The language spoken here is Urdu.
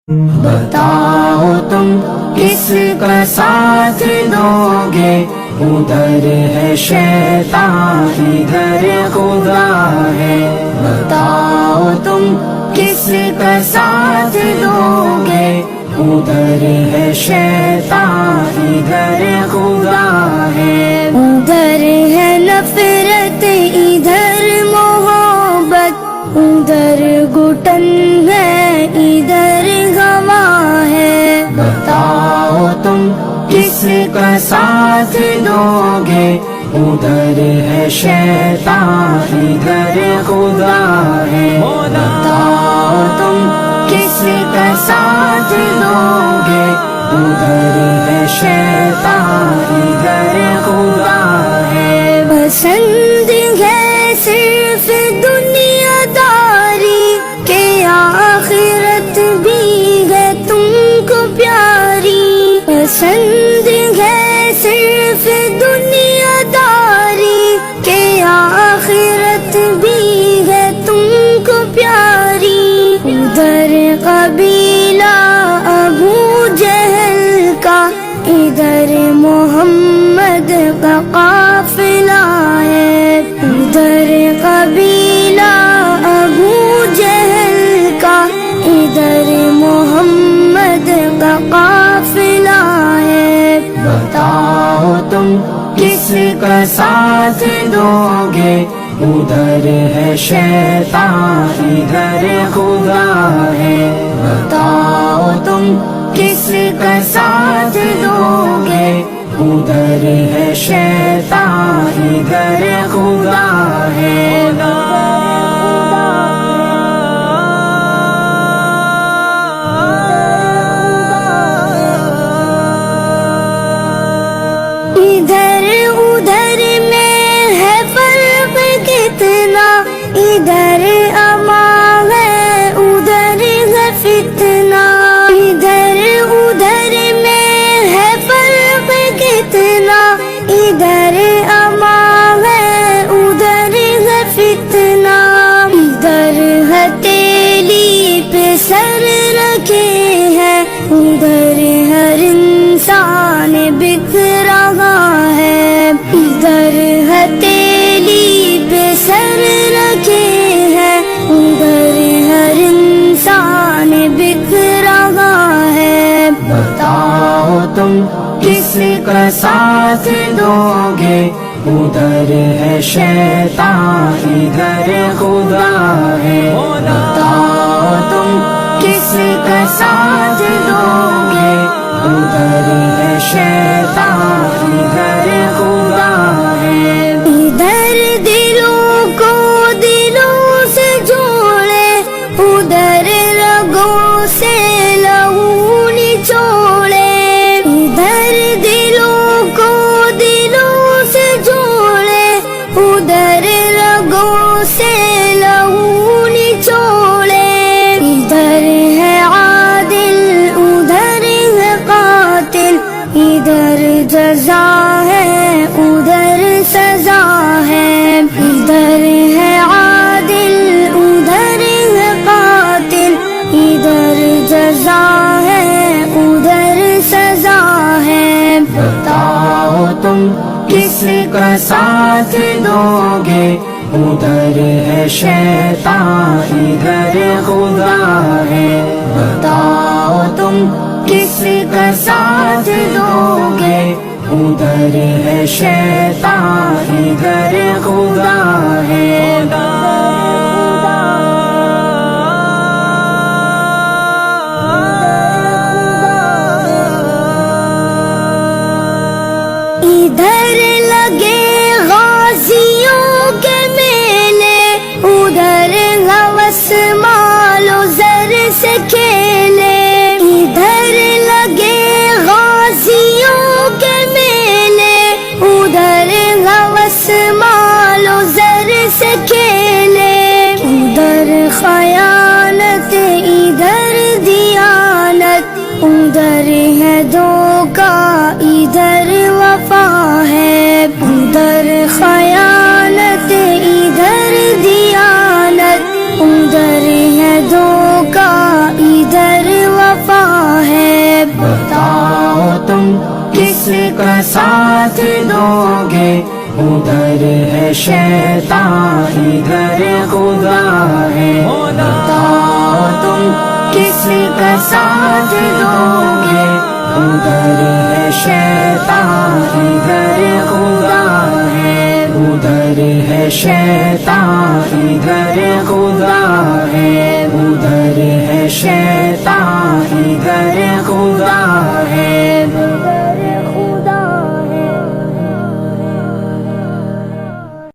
بتاؤ تم کس کا ساتھ دو گے، ادھر ہے شیطان ادھر خدا ہے۔ بتاؤ تم کس کا ساتھ دو گے، ادھر ہے شیطان ادھر خدا ہے۔ ادھر ہے نفرت ادھر محبت، ادھر گھٹن ہے ادھر گواہ ہے۔ بتاؤ تم کس کا ساتھ دو گے، ادھر ہے شیطان ادھر خدا ہے۔ بتاؤ تم کس کا ساتھ دو گے، ادھر ہے شیطان ادھر خدا ہے۔ پسند ہے صرف دنیا داری کہ آخرت بھی ہے تم کو پیاری۔ پسند ہے صرف دنیا داری کہ آخرت بھی ہے تم کو پیاری۔ ادھر قبیلہ ابو جہل کا، ادھر محمد کا قافلہ ہے۔ ادھر قبیلہ ابو جہل کا، ادھر محمد کا قافلہ ہے۔ بتاؤ تم کس کا ساتھ دو گے، ادھر ہے شیطان ادھر خدا ہے۔ بتاؤ تم کس کا ساتھ دو گے، ادھر ہے شیطان ادھر خدا ہے۔ ادھر ادھر میں ہے فرق کتنا، ادھر امان ہے ادھر ہے فتنہ۔ ادھر ادھر میں ہے فرق کتنا، ادھر امان ہے ادھر ہے فتنہ۔ ادھر ہتھیلی پہ سر رکھے ہیں، ادھر ہر انسان بک رہا ہے۔ ادھر ہتھیلی پہ سر رکھے ہیں، ادھر ہر انسان بک رہا ہے۔ بتاؤ تم کس کا ساتھ دو گے، ادھر ہے شیطان ادھر خدا ہے۔ بتاؤ تم کس کا ساتھ دو گے، ادھر ہے شیطان ادھر خدا ہے۔ ادھر دلوں کو دلوں سے جوڑے، ادھر رگوں سے لہو نچوڑے۔ ادھر دلوں کو دلوں سے جوڑے، ادھر رگوں سے لہو نچوڑے۔ ادھر ہے عادل ادھر ہے قاتل، ادھر جزا ہے ادھر سزا ہے۔ ادھر ہے عادل ادھر ہے قاتل، ادھر جزا ہے ادھر سزا ہے۔ بتاؤ تم کس کا ساتھ دو گے، ادھر ہے شیطان ادھر خدا ہے۔ بتاؤ تم کس کا ساتھ دو گے، ادھر ہے شیطان ادھر خدا ہے۔ ادھر لگے غازیوں کے میلے، ادھر ہوس مال و زر سے کھیلے۔ ادھر لگے غازیوں کے میلے، ادھر ہوس مال و زر سے کھیلے۔ بتاؤ تم کس کا ساتھ دوگے، ادھر ہے شیطان ادھر خدا ہے، بتاؤ تم کس کا ساتھ دوگے، ادھر ہے شیطان ادھر خدا ہے، ادھر ہے شیطان ادھر خدا